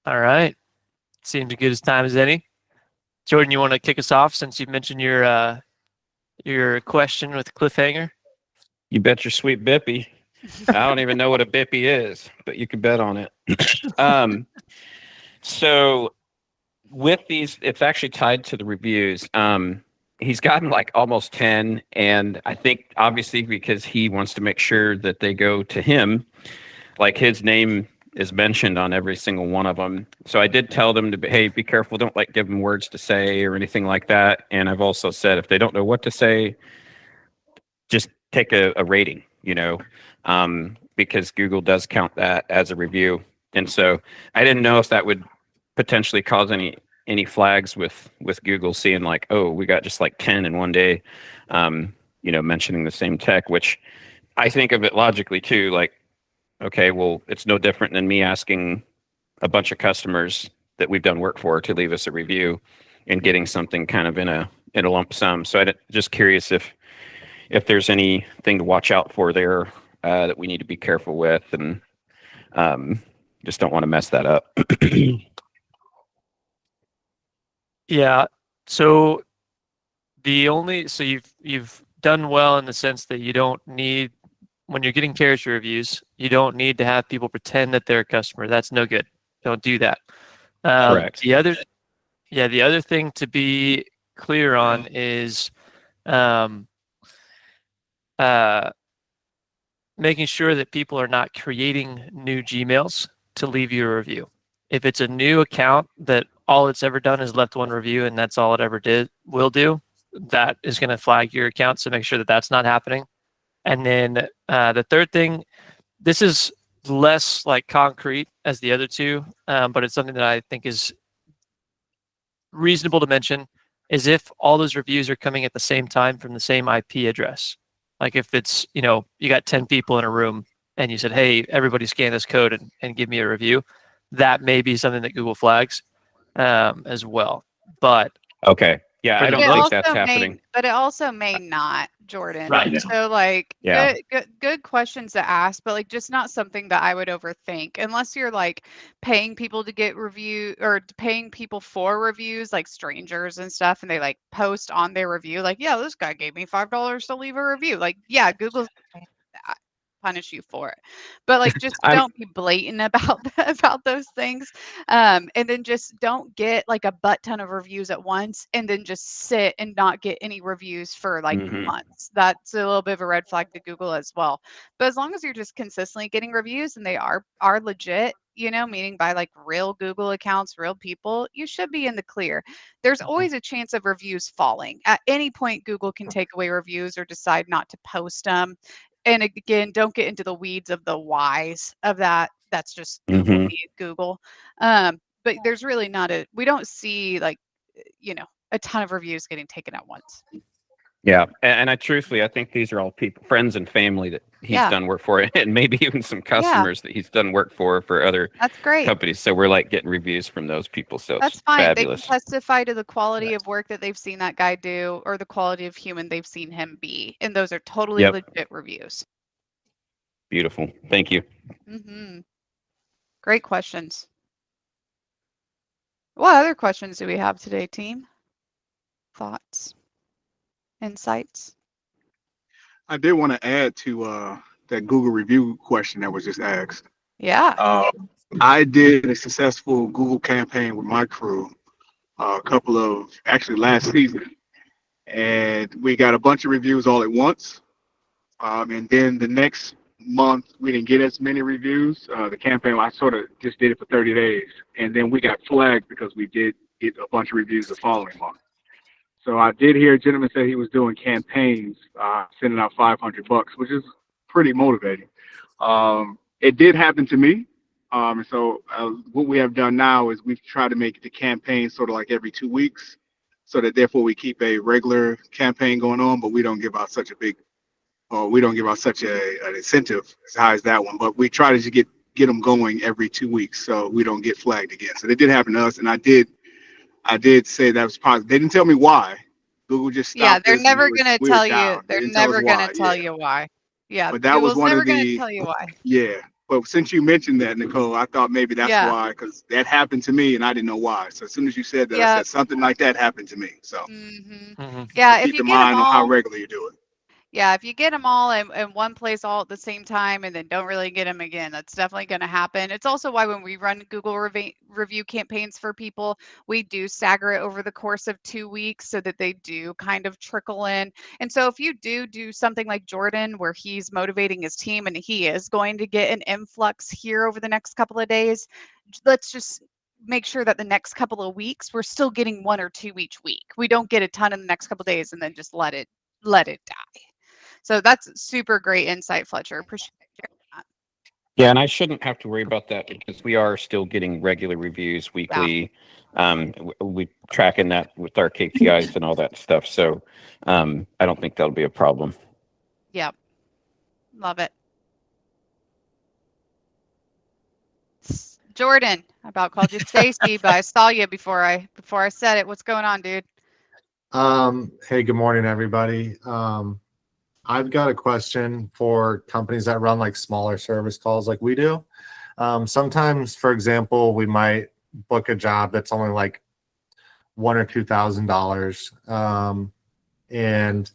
All right. Seems as good as time as any. Jordan, you want to kick us off since you mentioned your question with cliffhanger? You bet your sweet Bippy. I don't even know what a Bippy is, but you can bet on it. um, so with these, it's actually tied to the reviews. He's gotten like almost 10, and I think obviously because he wants to make sure that they go to him, like his name is mentioned on every single one of them. So I did tell them to be, hey, be careful, don't like give them words to say or anything like that. And I've also said if they don't know what to say, just take a rating, because Google does count that as a review. And so I didn't know if that would potentially cause any flags with Google seeing like, oh, we got just like 10 in one day, mentioning the same tech, which I think of it logically too. Like, okay, well, it's no different than me asking a bunch of customers that we've done work for to leave us a review and getting something kind of in a lump sum. So I'm just curious if there's anything to watch out for there that we need to be careful with, and just don't want to mess that up. Yeah. So you've done well in the sense that you don't need when you're getting carrier reviews, you don't need to have people pretend that they're a customer. That's no good. Don't do that. Correct. The other thing to be clear on is um, uh, making sure that people are not creating new Gmails to leave you a review. If it's a new account that all it's ever done is left one review and that's all it ever will do, that is going to flag your account. So make sure that that's not happening. And then the third thing, this is less like concrete as the other two, but it's something that I think is reasonable to mention, is if all those reviews are coming at the same time from the same IP address. Like if it's, you got 10 people in a room and you said, hey, everybody scan this code and give me a review, that may be something that Google flags as well. But Okay. Yeah, for I the don't It think most, that's also happening. but it also may not, Jordan. right. So like Yeah. good questions to ask, but like just not something that I would overthink unless you're like paying people to get review or paying people for reviews, like strangers and stuff, and they like post on their review, like, yeah, this guy gave me $5 to leave a review. Like, yeah, Google's punish you for it, but like just I'm don't be blatant about about those things, and then just don't get like a butt ton of reviews at once and then just sit and not get any reviews for like mhm. months. That's a little bit of a red flag to Google as well. But as long as you're just consistently getting reviews and they are legit, meaning by like real Google accounts, real people, you should be in the clear. There's always a chance of reviews falling at any point. Google can take away reviews or decide not to post them. And again, don't get into the weeds of the whys of that. That's just Google Mhm. being Google. But there's really not we don't see like, a ton of reviews getting taken at once. Yeah, and I think these are all people, friends and family that he's Yeah. done work for, and maybe even some Yeah. customers that he's done work for other That's great. companies. So we're like getting reviews from those people. So it's That's fine. They can fabulous. testify to the quality Right. of work that they've seen that guy do or the quality of human they've seen him be. And those are totally Yep. legit reviews. Beautiful. Thank you. Great questions. What other questions do we have today, team? Thoughts? Insights? I did want to add to that Google review question that was just asked. Yeah. Uh, I did a successful Google campaign with my crew a couple of actually last season, and we got a bunch of reviews all at once. And then the next month, we didn't get as many reviews. The campaign, I sort of just did it for 30 days, and then we got flagged because we did get a bunch of reviews the following month. So I did hear a gentleman say he was doing campaigns, sending out $500, which is pretty motivating. It did happen to me. And so what we have done now is we've tried to make the campaign sort of like every 2 weeks, so that therefore we keep a regular campaign going on, but we don't give out such a big, or we don't give out such an incentive as high as that one. But we try to just get them going every 2 weeks, so we don't get flagged again. So it did happen to us, and I did say that was positive. They didn't tell me why. Google just Yeah, stopped they're this, and never going to we were tell you. down. They They're didn't tell us never going to why. tell Yeah, you why. Yeah, but that was Google's one never of going to the tell you why. yeah, But since you mentioned that, Nicole, I thought maybe that's Yeah. why, because that happened to me and I didn't know why. So as soon as you said that, I Yeah. said something like that happened to me. So Yeah. If keep you in get them mind on how all, regular you do it. yeah, if you get them all in one place all at the same time and then don't really get them again, that's definitely going to happen. It's also why when we run Google review campaigns for people, we do stagger it over the course of 2 weeks so that they do kind of trickle in. And so if you do something like Jordan, where he's motivating his team and he is going to get an influx here over the next couple of days, let's just make sure that the next couple of weeks we're still getting 1 or 2 each week. We don't get a ton in the next couple of days and then just let it die. So that's super great insight, Fletcher. Appreciate that. Yeah, and I shouldn't have to worry about that because we are still getting regular reviews Yeah. weekly. We tracking that with our KPIs and all that stuff. So I don't think that'll be a problem. Yep. Love it. Jordan, I about called you Stacy, but I saw you before I said it. What's going on, dude? Hey, good morning, everybody. I've got a question for companies that run like smaller service calls like we do. Sometimes, for example, we might book a job that's only like $1,000 or $2,000, and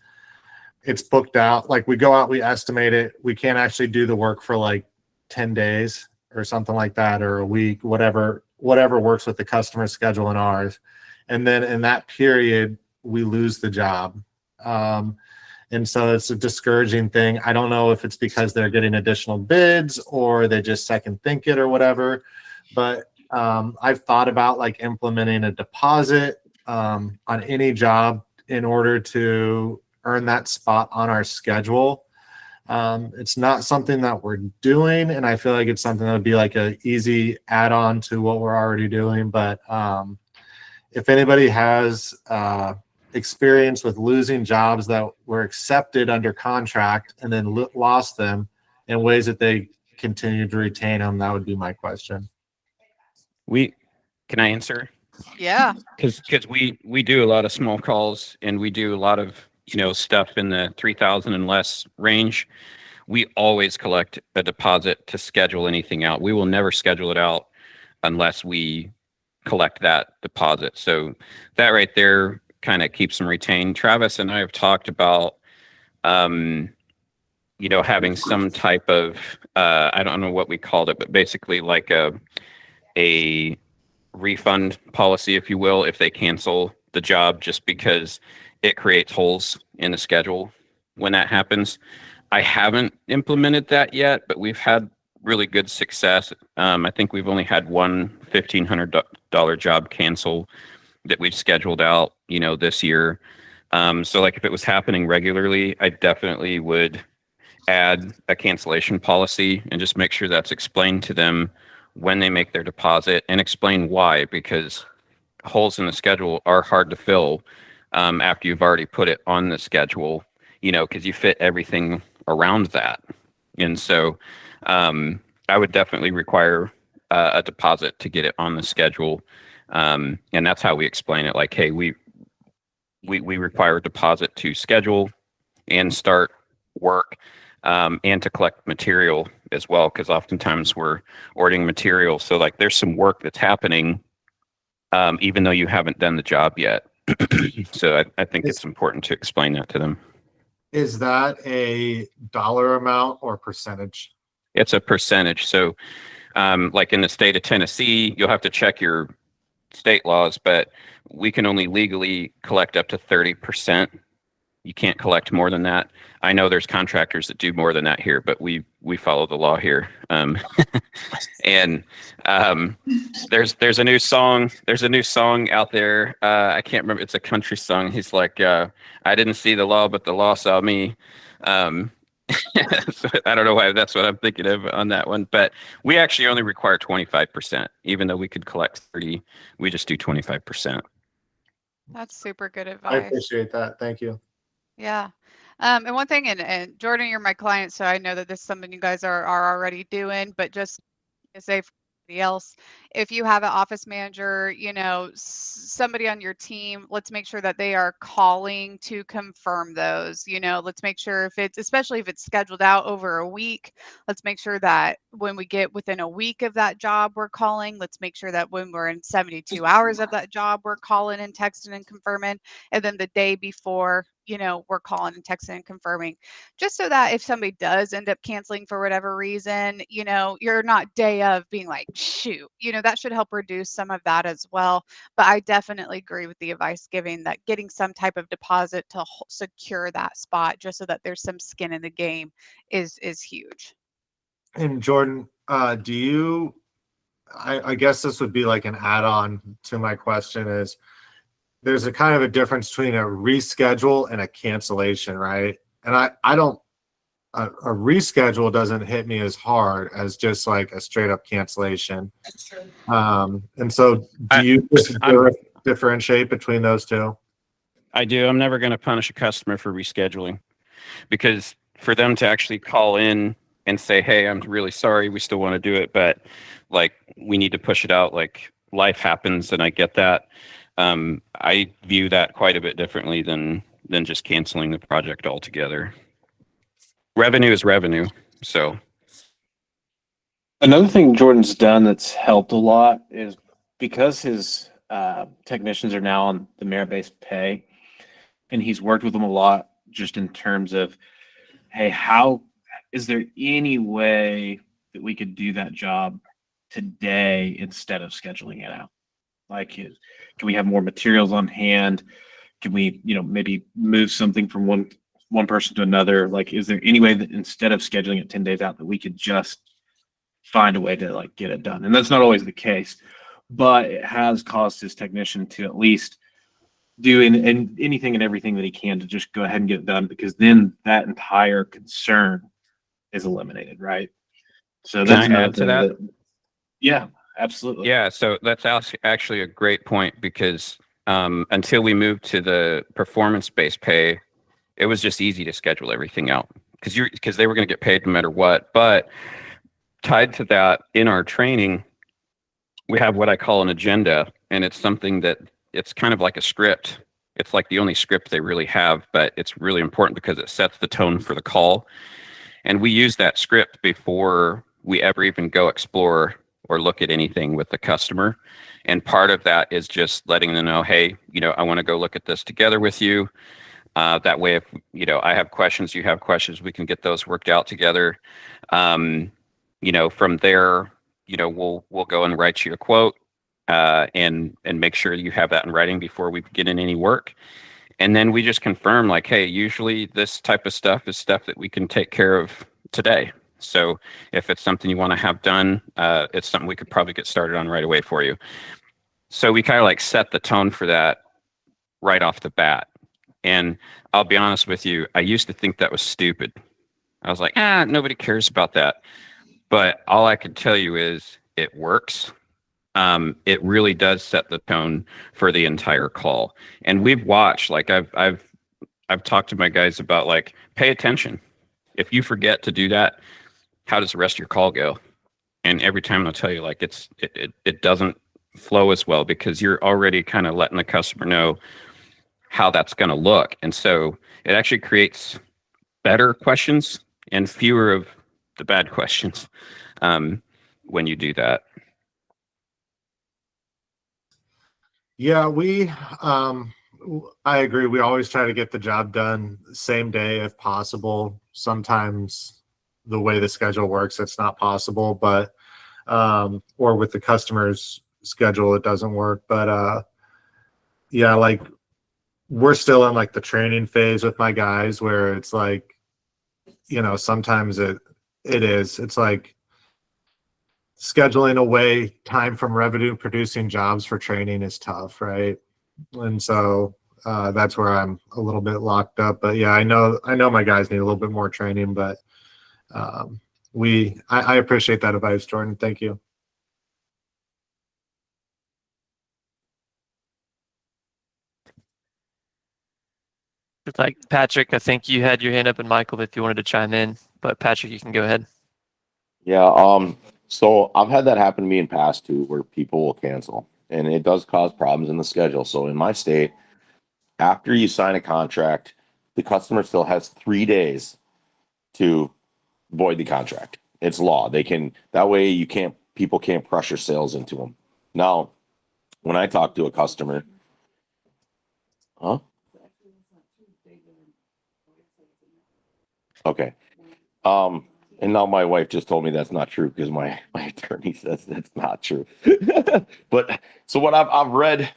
it's booked out. Like we go out, we estimate it. We can't actually do the work for like 10 days or something like that, or a week, whatever works with the customer's schedule and ours. And then in that period, we lose the job. And so it's a discouraging thing. I don't know if it's because they're getting additional bids or they just second think it or whatever. But I've thought about like implementing a deposit on any job in order to earn that spot on our schedule. It's not something that we're doing, and I feel like it's something that would be like an easy add-on to what we're already doing. But if anybody has experience with losing jobs that were accepted under contract and then lost them in ways that they continue to retain them, that would be my question. Can I answer? Yeah. Because we do a lot of small calls and we do a lot of stuff in the 3,000 and less range. We always collect a deposit to schedule anything out. We will never schedule it out unless we collect that deposit. So that right there kind of keeps them retained. Travis and I have talked about having some type of I don't know what we called it, but basically like a refund policy, if you will, if they cancel the job just because it creates holes in the schedule when that happens. I haven't implemented that yet, but we've had really good success. I think we've only had one $1,500 job cancel that we've scheduled out, this year. So like if it was happening regularly, I definitely would add a cancellation policy and just make sure that's explained to them when they make their deposit and explain why, because holes in the schedule are hard to fill after you've already put it on the schedule, because you fit everything around that. And so I would definitely require a deposit to get it on the schedule. And that's how we explain it. Like, hey, we require a deposit to schedule and start work and to collect material as well, because oftentimes we're ordering material. So like there's some work that's happening even though you haven't done the job yet. So I think it's important to explain that to them. Is that a dollar amount or percentage? It's a percentage. So like in the state of Tennessee, you'll have to check your state laws, but we can only legally collect up to 30%. You can't collect more than that. I know there's contractors that do more than that here, but we follow the law here. And there's a new song. There's a new song out there. I can't remember. It's a country song. He's like, I didn't see the law, but the law saw me. So I don't know why that's what I'm thinking of on that one. But we actually only require 25%, even though we could collect 30. We just do 25%. That's super good I advice. appreciate that. Thank you. Yeah. And one thing, and Jordan, you're my client, so I know that this is something you guys are already doing, but just to say for everybody else. If you have an office manager, you know, somebody on your team, let's make sure that they are calling to confirm those. You know, let's make sure if it's, especially if it's scheduled out over a week, let's make sure that when we get within a week of that job, we're calling. Let's make sure that when we're in 72 hours of that job, we're calling and texting and confirming. And then the day before, you know, we're calling and texting and confirming, just so that if somebody does end up canceling for whatever reason, you know, you're not day of being like, shoot, you know, that should help reduce some of that as well. But I definitely agree with the advice giving that getting some type of deposit to secure that spot just so that there's some skin in the game is huge. And Jordan, do you, I guess this would be like an add-on to my question is, there's a kind of a difference between a reschedule and a cancellation, right? And I don't, a reschedule doesn't hit me as hard as just like a straight up cancellation. And so do you differentiate between those two? I do. I'm never going to punish a customer for rescheduling, because for them to actually call in and say, hey, I'm really sorry, we still want to do it, but like we need to push it out, like life happens, and I get that. I view that quite a bit differently than just canceling the project altogether. Revenue is revenue. So another thing Jordan's done that's helped a lot is because his technicians are now on the merit-based pay, and he's worked with them a lot just in terms of, hey, how is there any way that we could do that job today instead of scheduling it out? Like, can we have more materials on hand? Can we, you know, maybe move something from one person to another? Like, is there any way that instead of scheduling it 10 days out that we could just find a way to like get it done? And that's not always the case, but it has caused his technician to at least do anything and everything that he can to just go ahead and get it done, because then that entire concern is eliminated, right? So that's can I add to that? Yeah, absolutely. Yeah, so that's actually a great point, because until we moved to the performance-based pay, it was just easy to schedule everything out because they were going to get paid no matter what. But tied to that, in our training, we have what I call an agenda, and it's something that it's kind of like a script. It's like the only script they really have, but it's really important because it sets the tone for the call. And we use that script before we ever even go explore or look at anything with the customer. And part of that is just letting them know, hey, you know, I want to go look at this together with you. That way, if, you know, I have questions, you have questions, we can get those worked out together. You know, from there, you know, we'll go and write you a quote and make sure you have that in writing before we get in any work. And then we just confirm, like, hey, usually this type of stuff is stuff that we can take care of today. So if it's something you want to have done, it's something we could probably get started on right away for you. So we kind of like set the tone for that right off the bat. And I'll be honest with you, I used to think that was stupid. I was like, nobody cares about that. But all I can tell you is it works. It really does set the tone for the entire call. And we've watched, like I've talked to my guys about, like, pay attention. If you forget to do that, how does the rest of your call go? And every time I'll tell you, like, it doesn't flow as well, because you're already kind of letting the customer know how that's going to look. And so it actually creates better questions and fewer of the bad questions when you do that. Yeah, I agree. We always try to get the job done same day if possible. Sometimes the way the schedule works, it's not possible, but or with the customer's schedule, it doesn't work. But yeah, like, we're still in like the training phase with my guys, where it's like, you know, sometimes it's like scheduling away time from revenue producing jobs for training is tough, right? And so that's where I'm a little bit locked up. But yeah, I know my guys need a little bit more training, but I appreciate that advice, Jordan. Thank you. Like Patrick, I think you had your hand up, and Michael, if you wanted to chime in, but Patrick, you can go ahead. Yeah, So I've had that happen to me in past too, where people will cancel, and it does cause problems in the schedule. So in my state, after you sign a contract, the customer still has 3 days to void the contract. It's law. They can, that way you can't, people can't pressure sales into them. Now, when I talk to a customer, huh? Okay. And now my wife just told me that's not true because my attorney says that's not true. But so what I've read,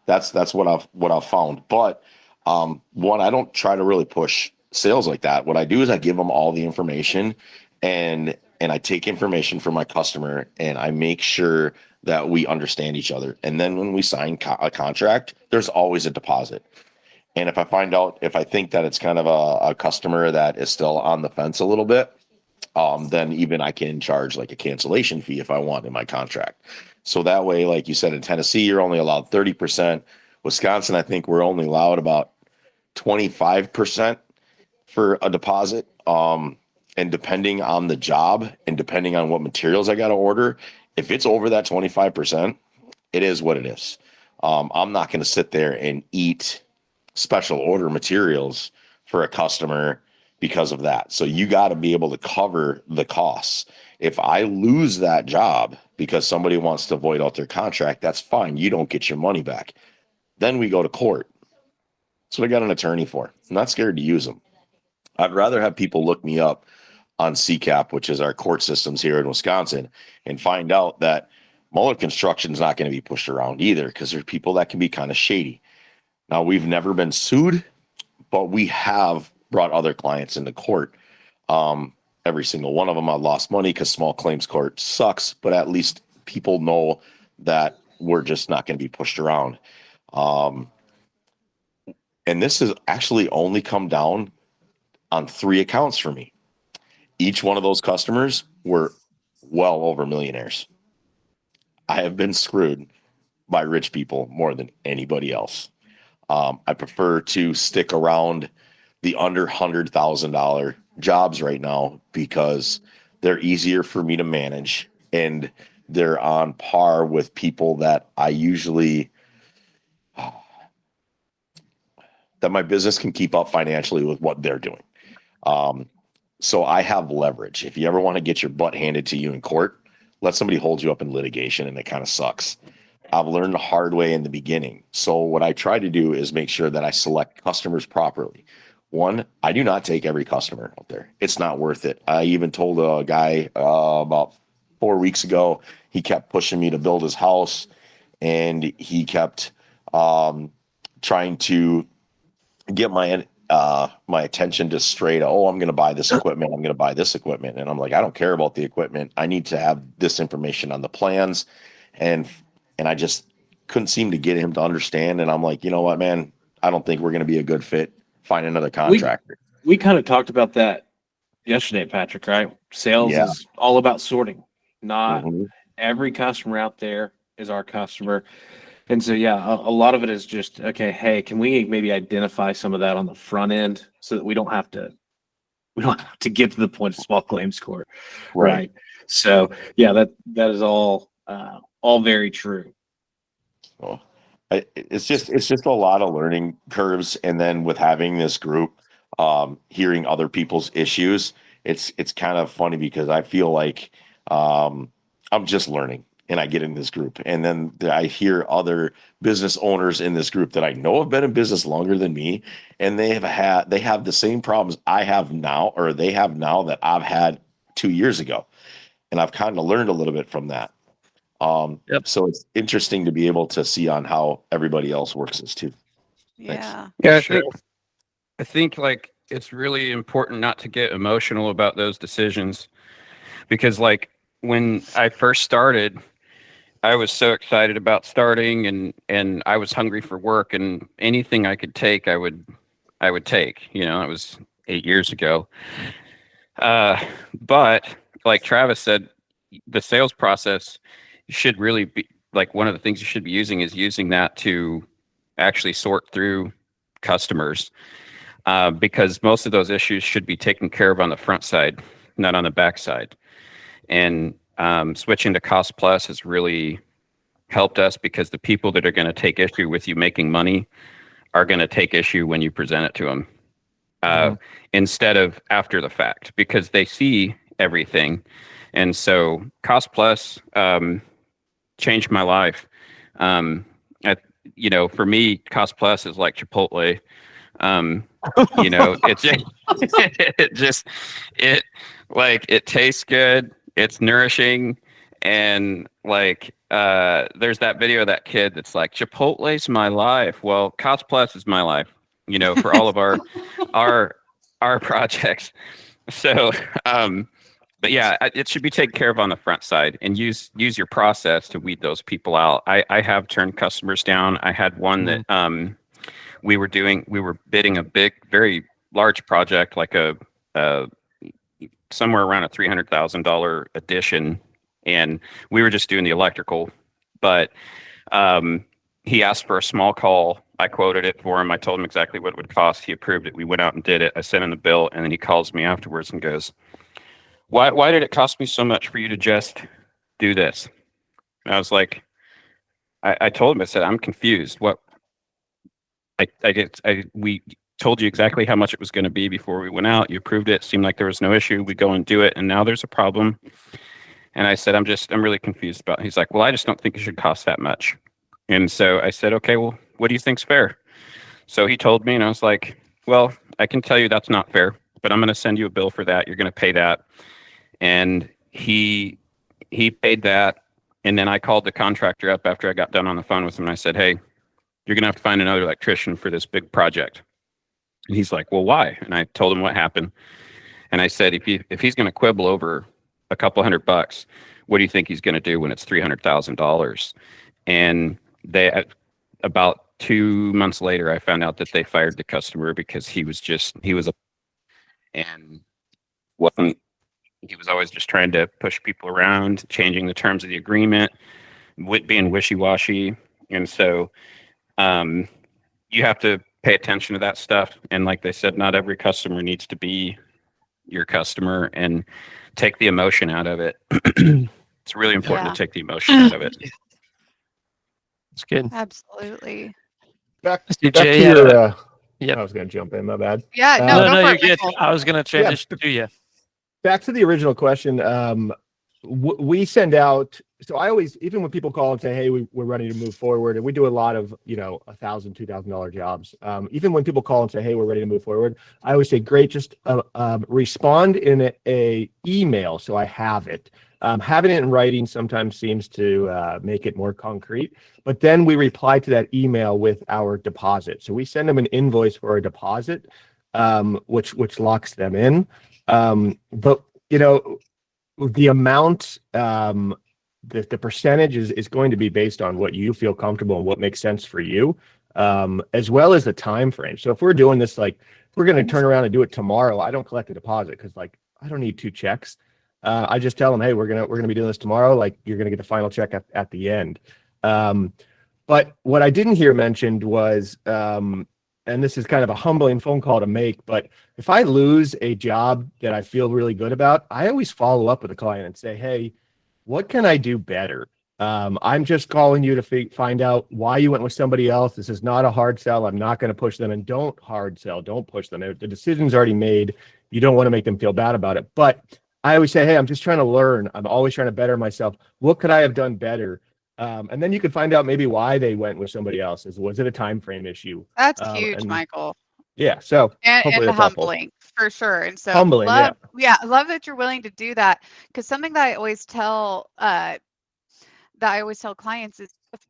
that's what I've found. But one, I don't try to really push sales like that. What I do is I give them all the information, and I take information from my customer and I make sure that we understand each other. And then when we sign a contract, there's always a deposit. And if I think that it's kind of a customer that is still on the fence a little bit, then even I can charge like a cancellation fee if I want in my contract. So that way, like you said, in Tennessee, you're only allowed 30%. Wisconsin, I think we're only allowed about 25% for a deposit. And depending on the job and depending on what materials I got to order, if it's over that 25%, it is what it is. I'm not going to sit there and eat special order materials for a customer because of that. So you got to be able to cover the costs. If I lose that job because somebody wants to void out their contract, that's fine. You don't get your money back. Then we go to court. That's what I got an attorney for. I'm not scared to use them. I'd rather have people look me up on CCAP, which is our court systems here in Wisconsin, and find out that Muller Construction is not going to be pushed around either, because there's people that can be kind of shady. Now, we've never been sued, but we have brought other clients into court. Every single one of them, I lost money because small claims court sucks, but at least people know that we're just not going to be pushed around. And this has actually only come down on 3 accounts for me. Each one of those customers were well over millionaires. I have been screwed by rich people more than anybody else. I prefer to stick around the under $100,000 jobs right now because they're easier for me to manage and they're on par with people that I usually that my business can keep up financially with what they're doing. So I have leverage. If you ever want to get your butt handed to you in court, let somebody hold you up in litigation, and it kind of sucks. I've learned the hard way in the beginning. So what I try to do is make sure that I select customers properly. One, I do not take every customer out there. It's not worth it. I even told a guy about 4 weeks ago, he kept pushing me to build his house, and he kept trying to get my attention to straight. Oh, I'm going to buy this equipment. I'm going to buy this equipment. And I'm like, I don't care about the equipment. I need to have this information on the plans. And I just couldn't seem to get him to understand. And I'm like, you know what, man, I don't think we're going to be a good fit. Find another contractor. We kind of talked about that yesterday, Patrick, right? Sales is all about sorting. Not every customer out there is our customer. And so, yeah, a lot of it is just, okay, hey, can we maybe identify some of that on the front end so that we don't have to get to the point of small claims court. Right. So yeah, that is all very true. Oh, it's just a lot of learning curves. And then with having this group, hearing other people's issues, it's kind of funny because I feel like I'm just learning. And I get in this group, and then I hear other business owners in this group that I know have been in business longer than me, and they have the same problems I have now, or they have now, that I've had 2 years ago, and I've kind of learned a little bit from that. So it's interesting to be able to see on how everybody else works this too. Yeah. Yeah, I think like it's really important not to get emotional about those decisions, because like when I first started, I was so excited about starting, and I was hungry for work, and anything I could take, I would take. You know, it was 8 years ago. But like Travis said, the sales process should really be like one of the things you should be using that to actually sort through customers, because most of those issues should be taken care of on the front side, not on the back side. And switching to cost plus has really helped us because the people that are going to take issue with you making money are going to take issue when you present it to them instead of after the fact, because they see everything. And so cost plus changed my life. For me, cost plus is like Chipotle. It it tastes good, it's nourishing, and there's that video of that kid that's like, Chipotle's my life. Well, cost plus is my life, for all of our projects. So but yeah, it should be taken care of on the front side, and use your process to weed those people out. I have turned customers down. I had one that we were bidding a big, very large project, like a somewhere around a $300,000 addition, and we were just doing the electrical. But he asked for a small call. I quoted it for him. I told him exactly what it would cost. He approved it. We went out and did it. I sent him the bill, and then he calls me afterwards and goes, Why did it cost me so much for you to just do this? And I was like, I told him, I said, I'm confused. What? We told you exactly how much it was going to be before we went out. You approved it. Seemed like there was no issue. We go and do it, and now there's a problem. And I said, I'm really confused about it. He's like, well, I just don't think it should cost that much. And so I said, okay, well, what do you think's fair? So he told me, and I was like, well, I can tell you that's not fair, but I'm going to send you a bill for that. You're going to pay that. And he paid that. And then I called the contractor up after I got done on the phone with him, and I said, hey, you're going to have to find another electrician for this big project. And he's like, well, why? And I told him what happened. And I said, if he's going to quibble over a couple $100, what do you think he's going to do when it's $300,000? And about 2 months later, I found out that they fired the customer because he was always just trying to push people around, changing the terms of the agreement, being wishy-washy. And so you have to pay attention to that stuff. And like they said, not every customer needs to be your customer, and take the emotion out of it. It's really important to take the emotion out of it. It's good. Absolutely. Back Steve to J, your. Yep. I was going to jump in. My bad. Yeah, No, go for you're it, good. Michael. I was going to transition to you. Back to the original question. We send out. So I always, even when people call and say, "Hey, we're ready to move forward," and we do a lot of $1,000, $2,000 jobs. Even when people call and say, "Hey, we're ready to move forward," I always say, "Great, just respond in a email so I have it." Having it in writing sometimes seems to make it more concrete. But then we reply to that email with our deposit. So we send them an invoice for a deposit, which locks them in. But the amount, the percentage is going to be based on what you feel comfortable and what makes sense for you, as well as the time frame. So if we're doing this, like if we're going to turn around and do it tomorrow, I don't collect a deposit because I don't need 2 checks. I just tell them, hey, we're gonna be doing this tomorrow. Like you're gonna get the final check at the end. But what I didn't hear mentioned was, and this is kind of a humbling phone call to make, but if I lose a job that I feel really good about, I always follow up with the client and say, hey, what can I do better? I'm just calling you to find out why you went with somebody else. This is not a hard sell. I'm not going to push them, and don't hard sell. Don't push them. The decision's already made. You don't want to make them feel bad about it. But I always say, hey, I'm just trying to learn. I'm always trying to better myself. What could I have done better? And then you can find out maybe why they went with somebody else. Was it a time frame issue? That's huge, Michael. Yeah. So and hopefully that's humbling for sure. And so humbling, love that you're willing to do that, because something that I always tell clients is if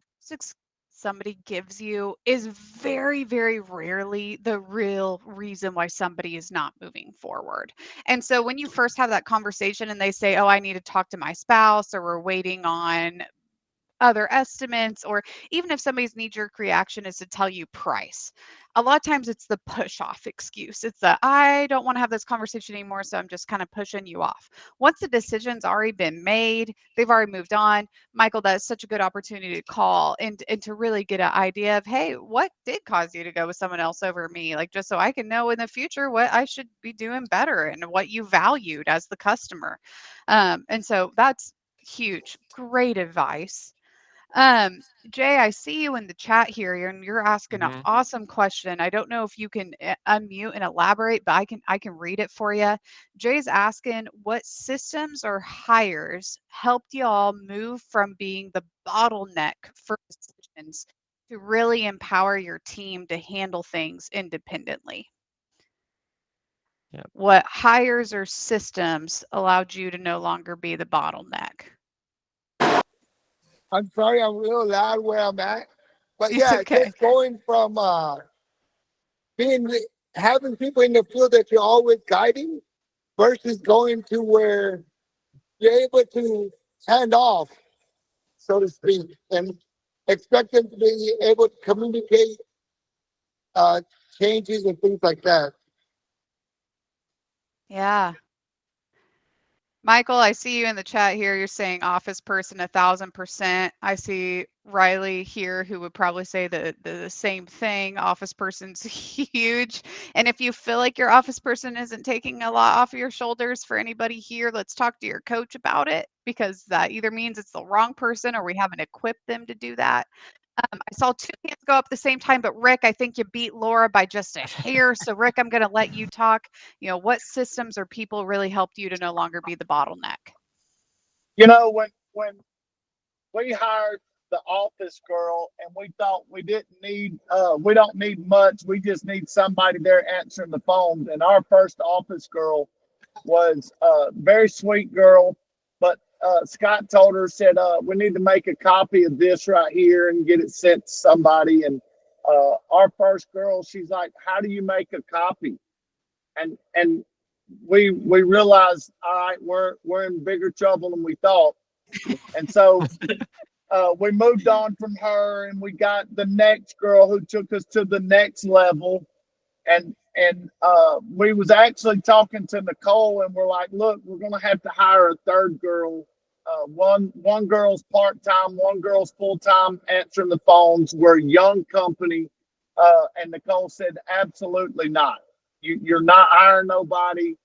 somebody gives you is very, very rarely the real reason why somebody is not moving forward. And so when you first have that conversation and they say, oh, I need to talk to my spouse, or we're waiting on other estimates, or even if somebody's knee-jerk reaction is to tell you price. A lot of times it's the push-off excuse. It's the, I don't want to have this conversation anymore, so I'm just kind of pushing you off. Once the decision's already been made, they've already moved on, Michael, that's such a good opportunity to call and to really get an idea of, hey, what did cause you to go with someone else over me? Like, just so I can know in the future what I should be doing better and what you valued as the customer. And so that's huge. Great advice. Um, Jay, I see you in the chat here, and you're asking an Mhm. awesome question. I don't know if you can unmute and elaborate, but I can read it for you. Jay's asking, what systems or hires helped y'all move from being the bottleneck for decisions to really empower your team to handle things independently? Yep. What hires or systems allowed you to no longer be the bottleneck? I'm sorry, I'm real loud where I'm at. But It's yeah, okay. just going from having people in the field that you're always guiding versus going to where you're able to hand off, so to speak, and expect them to be able to communicate changes and things like that. Yeah. Michael, I see you in the chat here. You're saying office person 1,000%. I see Riley here who would probably say the same thing. Office person's huge. And if you feel like your office person isn't taking a lot off of your shoulders for anybody here, let's talk to your coach about it, because that either means it's the wrong person or we haven't equipped them to do that. I saw two hands go up at the same time, but Rick, I think you beat Laura by just a hair. So Rick, I'm going to let you talk. What systems or people really helped you to no longer be the bottleneck? You know, when we hired the office girl and we thought we don't need much, we just need somebody there answering the phones. And our first office girl was a very sweet girl, but Scott told her, said, we need to make a copy of this right here and get it sent to somebody. And our first girl, she's like, how do you make a copy? And we realized, all right, we're in bigger trouble than we thought. And so we moved on from her, and we got the next girl who took us to the next level. And we was actually talking to Nicole, and we're like, look, we're gonna have to hire a third girl. One girl's part-time, one girl's full-time answering the phones. We're a young company. And Nicole said, absolutely not. You're not hiring nobody.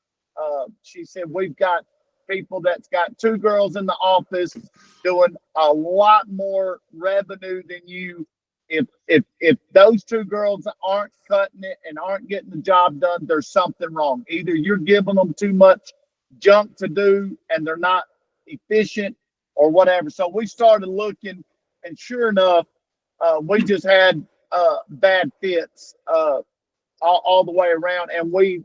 She said, we've got people that's got two girls in the office doing a lot more revenue than you. If those two girls aren't cutting it and aren't getting the job done, there's something wrong. Either you're giving them too much junk to do and they're not efficient or whatever. So we started looking, and sure enough, we just had bad fits all the way around. And we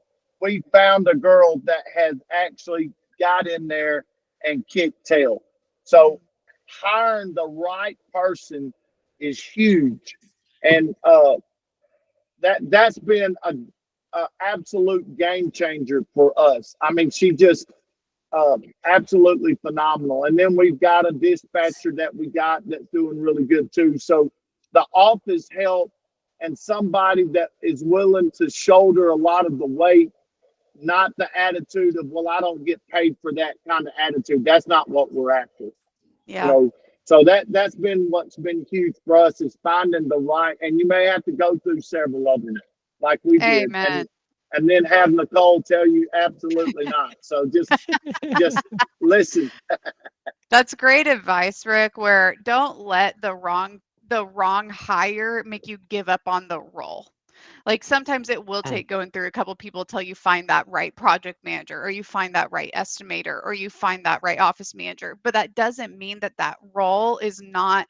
found a girl that has actually got in there and kicked tail. So hiring the right person is huge, and that's been a absolute game changer for us. I mean, she just absolutely phenomenal. And then we've got a dispatcher that we got that's doing really good too. So the office help and somebody that is willing to shoulder a lot of the weight, not the attitude of, well, I don't get paid for that kind of attitude. That's not what we're after. Yeah. So that's been what's been huge for us, is finding the right, and you may have to go through several of them like we did. Amen. And then have Nicole tell you absolutely not. So just listen. That's great advice, Rick, where don't let the wrong hire make you give up on the role. Like sometimes it will take going through a couple people till you find that right project manager, or you find that right estimator, or you find that right office manager. But that doesn't mean that role is not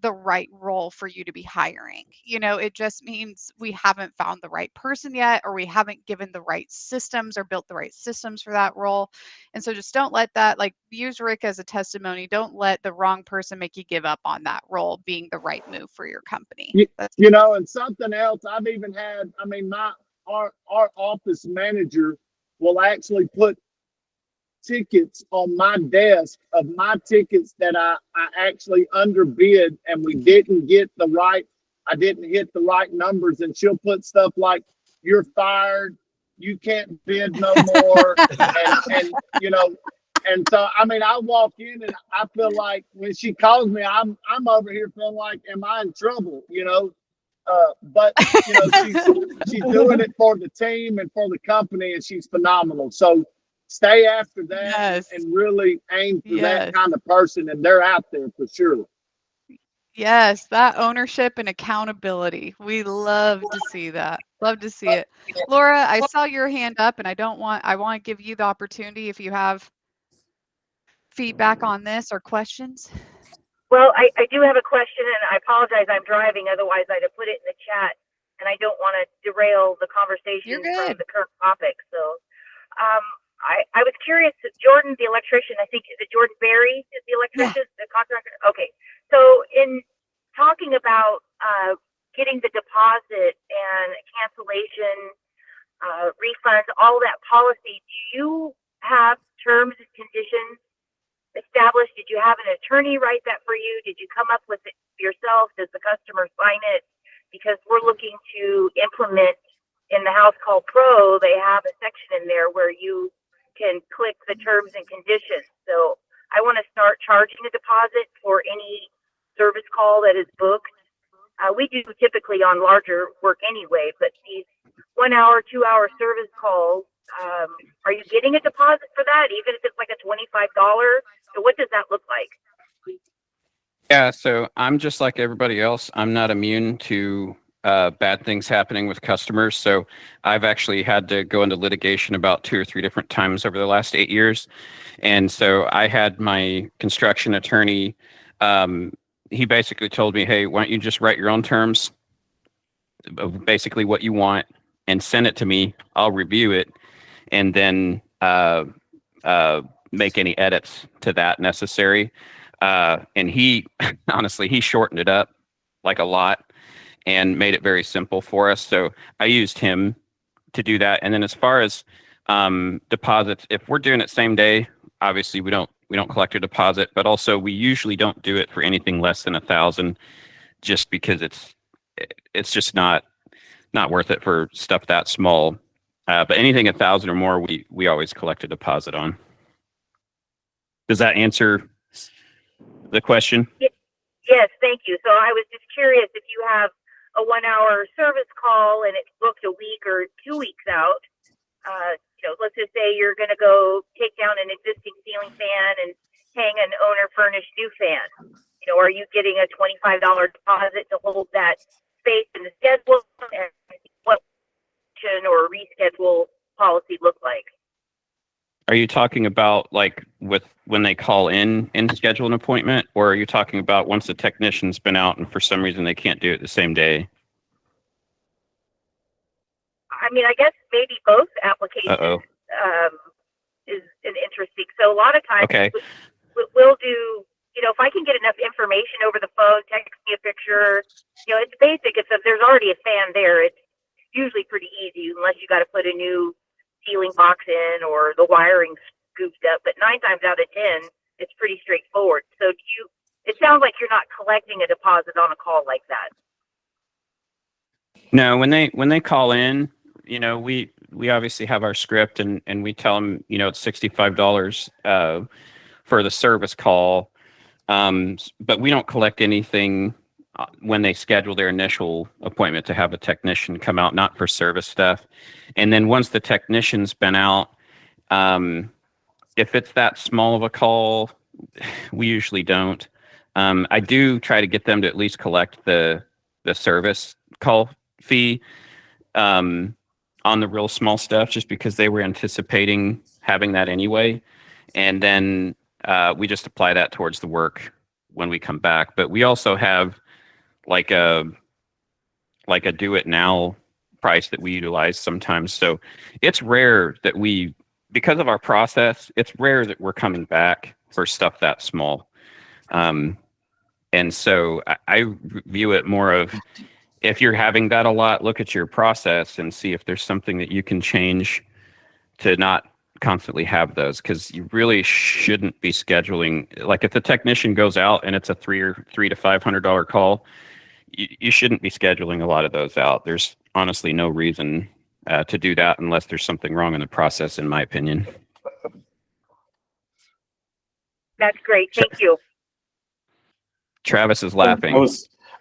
the right role for you to be hiring. It just means we haven't found the right person yet, or we haven't given the right systems or built the right systems for that role. And so just don't let that, like, use Rick as a testimony. Don't let the wrong person make you give up on that role being the right move for your company. And something else I've even had, I mean, our office manager will actually put tickets on my desk of my tickets that I actually underbid, and we didn't get the right, I didn't hit the right numbers, and she'll put stuff like, "You're fired, you can't bid no more," and you know, and so I mean, I walk in and I feel like when she calls me, I'm over here feeling like, am I in trouble? You know, but you know, she's doing it for the team and for the company, and she's phenomenal. So stay after that Yes. and really aim for that Yes. kind of person, and they're out there for sure. Yes, that ownership and accountability. We love to see that. Love to see it. Laura, I saw your hand up and I want to give you the opportunity if you have feedback on this or questions. Well, I do have a question, and I apologize. I'm driving. Otherwise, I'd have put it in the chat, and I don't want to derail the conversation from the current topic. So I was curious. Jordan, the electrician, I think, is it Jordan Berry is the electrician, the contractor? Okay. So in talking about getting the deposit and cancellation, refunds, all that policy, do you have terms and conditions established? Did you have an attorney write that for you? Did you come up with it yourself? Does the customer sign it? Because we're looking to implement in the House Call Pro, they have a section in there where you can click the terms and conditions. So I want to start charging a deposit for any service call that is booked. We do typically on larger work anyway, but these 1 hour, 2 hour service calls, are you getting a deposit for that, even if it's like a $25? So what does that look like? Yeah, so I'm just like everybody else. I'm not immune to bad things happening with customers. So I've actually had to go into litigation about 2 or 3 different times over the last 8 years. And so I had my construction attorney, he basically told me, hey, why don't you just write your own terms of basically what you want and send it to me. I'll review it and then make any edits to that necessary. And he, honestly, he shortened it up like a lot and made it very simple for us. So I used him to do that. And then as far as deposits, if we're doing it same day, obviously we don't collect a deposit, but also we usually don't do it for anything less than 1,000, just because it's just not worth it for stuff that small. But anything 1,000 or more, we always collect a deposit on. Does that answer the question? Yes, thank you. So I was just curious if you have a 1 hour service call and it's booked a week or 2 weeks out. Let's just say you're going to go take down an existing ceiling fan and hang an owner furnished new fan. Are you getting a $25 deposit to hold that space in the schedule? And what or reschedule policy look like? Are you talking about like with when they call in and schedule an appointment, or are you talking about once the technician's been out and for some reason they can't do it the same day? I mean, I guess maybe both applications is interesting. So a lot of times we'll do, if I can get enough information over the phone, text me a picture, it's basic. If there's already a fan there, it's usually pretty easy unless you got to put a new ceiling box in or the wiring scooped up. But 9 times out of 10, it's pretty straightforward. So it sounds like you're not collecting a deposit on a call like that. No, when they call in, we obviously have our script and we tell them, it's $65 for the service call. But we don't collect anything when they schedule their initial appointment to have a technician come out, not for service stuff. And then once the technician's been out, if it's that small of a call, we usually don't. I do try to get them to at least collect the service call fee on the real small stuff, just because they were anticipating having that anyway. And then we just apply that towards the work when we come back. But we also have like a do it now price that we utilize sometimes. So it's rare that because of our process, it's rare that we're coming back for stuff that small. And so I view it more of, if you're having that a lot, look at your process and see if there's something that you can change to not constantly have those, because you really shouldn't be scheduling. Like if the technician goes out and it's a $300 to $500 call, you shouldn't be scheduling a lot of those out. There's honestly no reason to do that unless there's something wrong in the process, in my opinion. That's great. Thank you. Travis is laughing.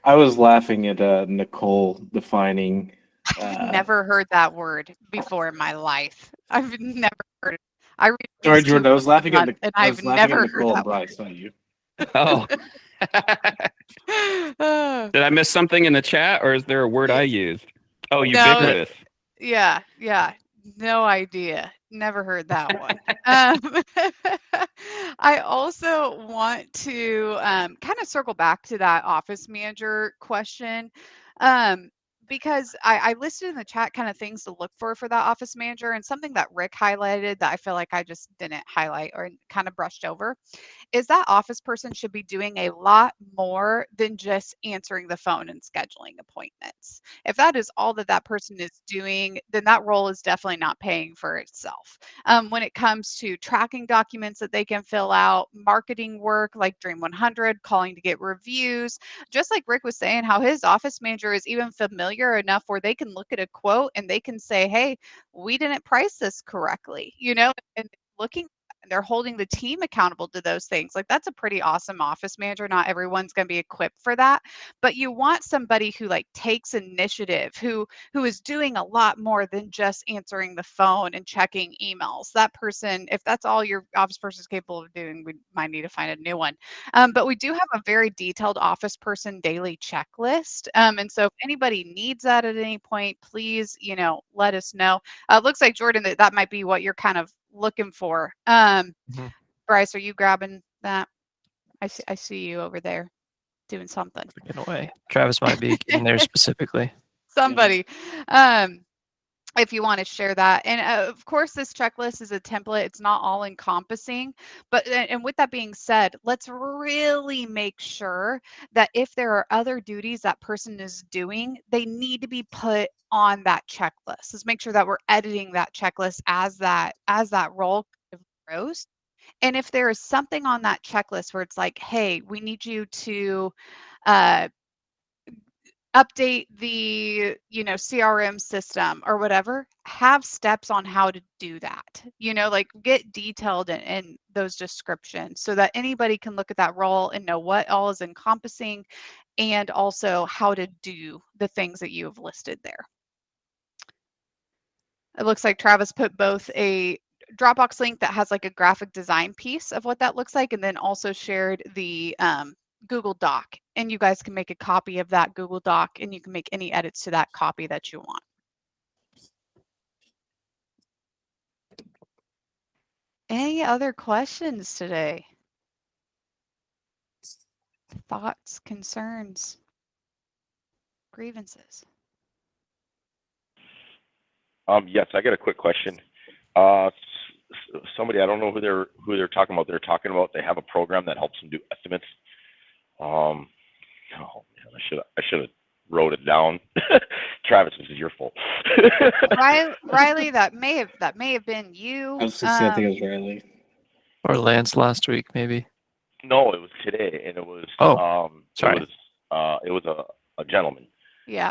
I was laughing at Nicole defining. I've never heard that word before in my life. I've never heard it. I read Sorry, these Jordan. I was laughing at and I've never heard Nicole that and Bryce, not you. Oh. word. Did I miss something in the chat, or is there a word I used? Oh, No, ubiquitous. yeah. No idea. Never heard that one. I also want to kind of circle back to that office manager question, because I listed in the chat kind of things to look for that office manager, and something that Rick highlighted that I feel like I just didn't highlight or kind of brushed over is that office person should be doing a lot more than just answering the phone and scheduling appointments. If that is all that person is doing, then that role is definitely not paying for itself. When it comes to tracking documents that they can fill out, marketing work like Dream 100, calling to get reviews, just like Rick was saying, how his office manager is even familiar enough where they can look at a quote and they can say, hey, we didn't price this correctly, and looking, they're holding the team accountable to those things. Like that's a pretty awesome office manager. Not everyone's going to be equipped for that, but you want somebody who like takes initiative, who is doing a lot more than just answering the phone and checking emails. That person, if that's all your office person is capable of doing, we might need to find a new one. But we do have a very detailed office person daily checklist. And so if anybody needs that at any point, please, let us know. It looks like Jordan, that might be what you're kind of looking for. Bryce, are you grabbing that? I see you over there doing something. In a way, Travis might be in there specifically. Somebody, if you want to share that. And of course, this checklist is a template. It's not all encompassing, but and with that being said, let's really make sure that if there are other duties that person is doing, they need to be put on that checklist. Let's make sure that we're editing that checklist as that role grows. And if there is something on that checklist where it's like, hey, we need you to update the CRM system or whatever, have steps on how to do that, like get detailed in those descriptions so that anybody can look at that role and know what all is encompassing and also how to do the things that you have listed there. It looks like Travis put both a Dropbox link that has like a graphic design piece of what that looks like, and then also shared the Google Doc, and you guys can make a copy of that Google Doc and you can make any edits to that copy that you want. Any other questions today? Thoughts, concerns, grievances? Yes, I got a quick question. Somebody, I don't know who they're talking about. They're talking about they have a program that helps them do estimates. Oh man, I should have wrote it down. Travis, this is your fault. Riley, that may have been you. I was just I think it was Riley. Or Lance last week, maybe. No, it was today, and it was. Sorry. It was a gentleman. Yeah.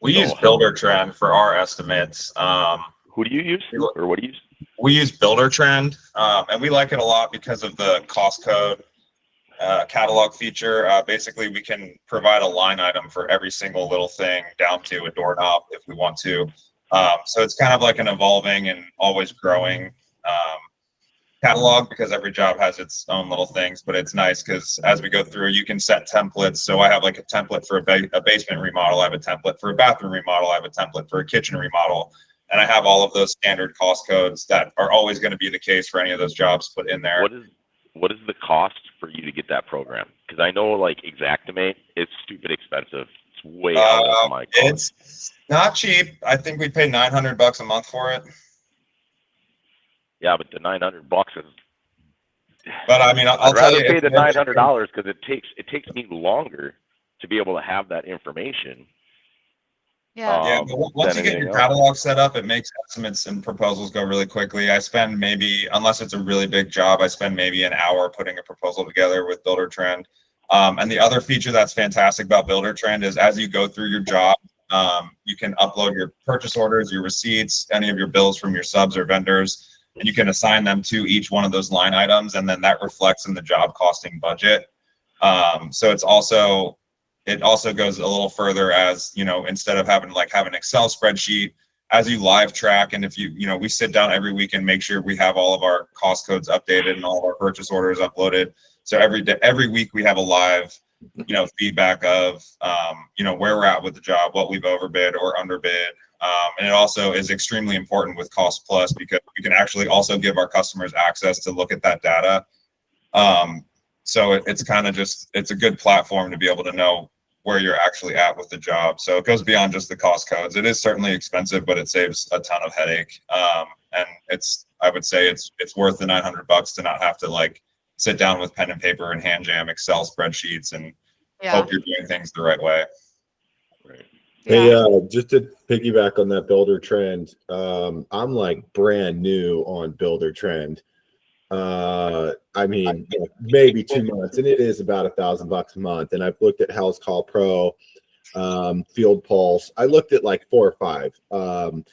We use Builder-Trend for our estimates. Who do you use, or what do you use? We use Builder-Trend, and we like it a lot because of the cost code catalog feature. Basically, we can provide a line item for every single little thing down to a doorknob if we want to. So it's kind of like an evolving and always growing catalog because every job has its own little things, but it's nice because as we go through, you can set templates. So I have like a template for a basement remodel. I have a template for a bathroom remodel. I have a template for a kitchen remodel. And I have all of those standard cost codes that are always going to be the case for any of those jobs put in there. What is the cost for you to get that program? Because I know like Xactimate, it's stupid expensive. It's way out of my cost. It's not cheap. I think we pay $900 a month for it. Yeah, but the $900 is. But I mean, I'll rather pay the $900 because it takes me longer to be able to have that information Yeah. But once you get your catalog set up, it makes estimates and proposals go really quickly. I spend maybe, unless it's a really big job, I spend maybe an hour putting a proposal together with Buildertrend. And the other feature that's fantastic about Buildertrend is as you go through your job, you can upload your purchase orders, your receipts, any of your bills from your subs or vendors, and you can assign them to each one of those line items, and then that reflects in the job costing budget. So it also goes a little further, as you know, instead of having an Excel spreadsheet, as you live track, and if we sit down every week and make sure we have all of our cost codes updated and all of our purchase orders uploaded. So every week we have a live feedback of where we're at with the job, what we've overbid or underbid. And it also is extremely important with Cost Plus, because we can actually also give our customers access to look at that data. So it's kind of it's a good platform to be able to know where you're actually at with the job. So it goes beyond just the cost codes. It is certainly expensive, but it saves a ton of headache. And I would say it's worth the $900 to not have to sit down with pen and paper and hand jam Excel spreadsheets and hope you're doing things the right way. Right. Hey, just to piggyback on that Buildertrend, I'm brand new on Buildertrend. I mean, maybe 2 months, and it is about $1,000 a month. And I've looked at House Call Pro, Field Pulse. I looked at 4 or 5.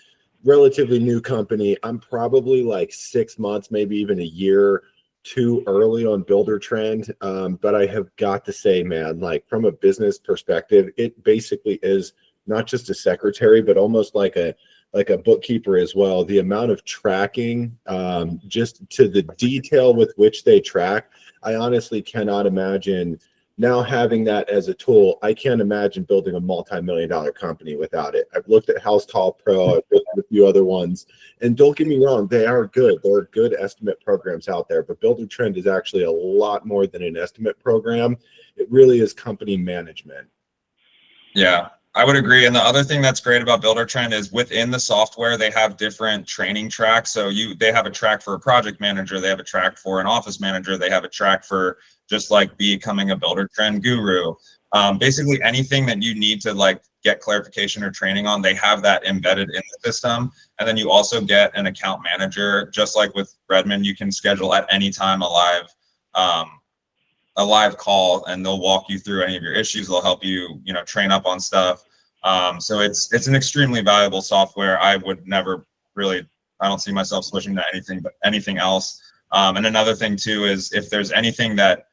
Relatively new company. I'm probably 6 months, maybe even a year too early on Buildertrend. But I have got to say, man, from a business perspective, it basically is not just a secretary, but almost like a bookkeeper as well. The amount of tracking, just to the detail with which they track, I honestly cannot imagine now having that as a tool. I can't imagine building a multi-million-dollar company without it. I've looked at House Call Pro, I've looked at a few other ones, and don't get me wrong, they are good. There are good estimate programs out there, but Buildertrend is actually a lot more than an estimate program. It really is company management. Yeah, I would agree. And the other thing that's great about Buildertrend is within the software, they have different training tracks. So they have a track for a project manager, they have a track for an office manager, they have a track for just becoming a Buildertrend guru. Basically anything that you need to get clarification or training on, they have that embedded in the system. And then you also get an account manager, just like with Redmond. You can schedule at any time a live call, and they'll walk you through any of your issues. They'll help you, train up on stuff. So it's an extremely valuable software. I would never really, I don't see myself switching to anything else. And another thing too is if there's anything that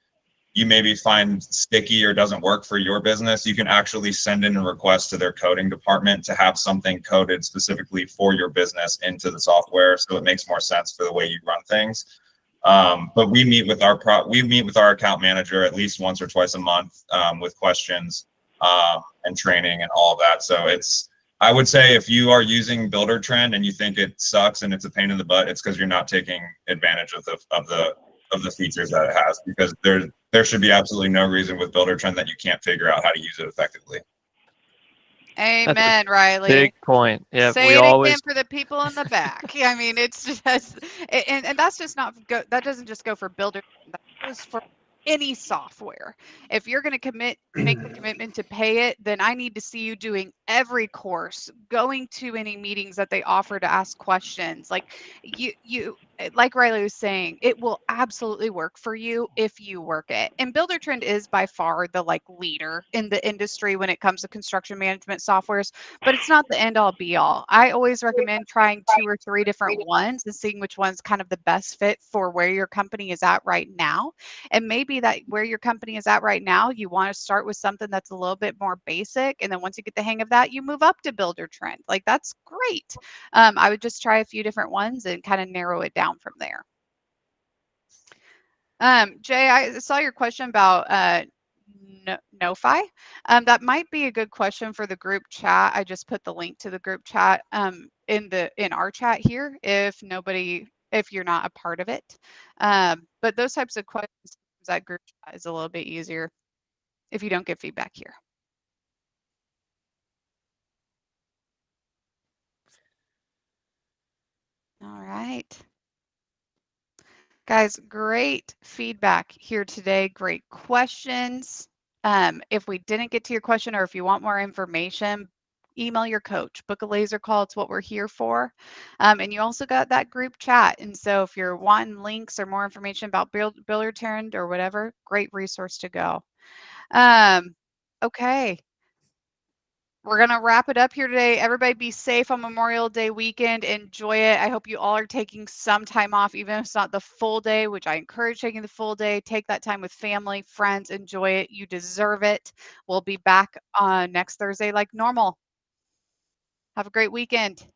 you maybe find sticky or doesn't work for your business, you can actually send in a request to their coding department to have something coded specifically for your business into the software, so it makes more sense for the way you run things. But we meet with our account manager at least once or twice a month with questions and training and all of that. So I would say if you are using Buildertrend and you think it sucks and it's a pain in the butt, it's because you're not taking advantage of the features that it has, because there should be absolutely no reason with Buildertrend that you can't figure out how to use it effectively. Amen, Riley. Big point. Yeah, Say it again for the people in the back. I mean, it's just, and that's just not that doesn't just go for Builder. That goes for any software. If you're going to make the commitment to pay it, then I need to see you doing every course, going to any meetings that they offer to ask questions. Like like Riley was saying, it will absolutely work for you if you work it. And Buildertrend is by far the leader in the industry when it comes to construction management softwares, but it's not the end all be all. I always recommend trying 2 or 3 different ones and seeing which one's kind of the best fit for where your company is at right now. And maybe that where your company is at right now, you want to start with something that's a little bit more basic. And then once you get the hang of that, you move up to Buildertrend. That's great. I would just try a few different ones and kind of narrow it down from there. Jay, I saw your question about NoFi. That might be a good question for the group chat. I just put the link to the group chat in our chat here if you're not a part of it. But those types of questions, that group chat is a little bit easier if you don't get feedback here. All right. Guys, great feedback here today. Great questions. If we didn't get to your question or if you want more information, email your coach, book a laser call. It's what we're here for. And you also got that group chat. And so if you're wanting links or more information about Builder Trend or whatever, great resource to go. Okay. We're going to wrap it up here today. Everybody be safe on Memorial Day weekend. Enjoy it. I hope you all are taking some time off, even if it's not the full day, which I encourage taking the full day. Take that time with family, friends. Enjoy it. You deserve it. We'll be back next Thursday like normal. Have a great weekend.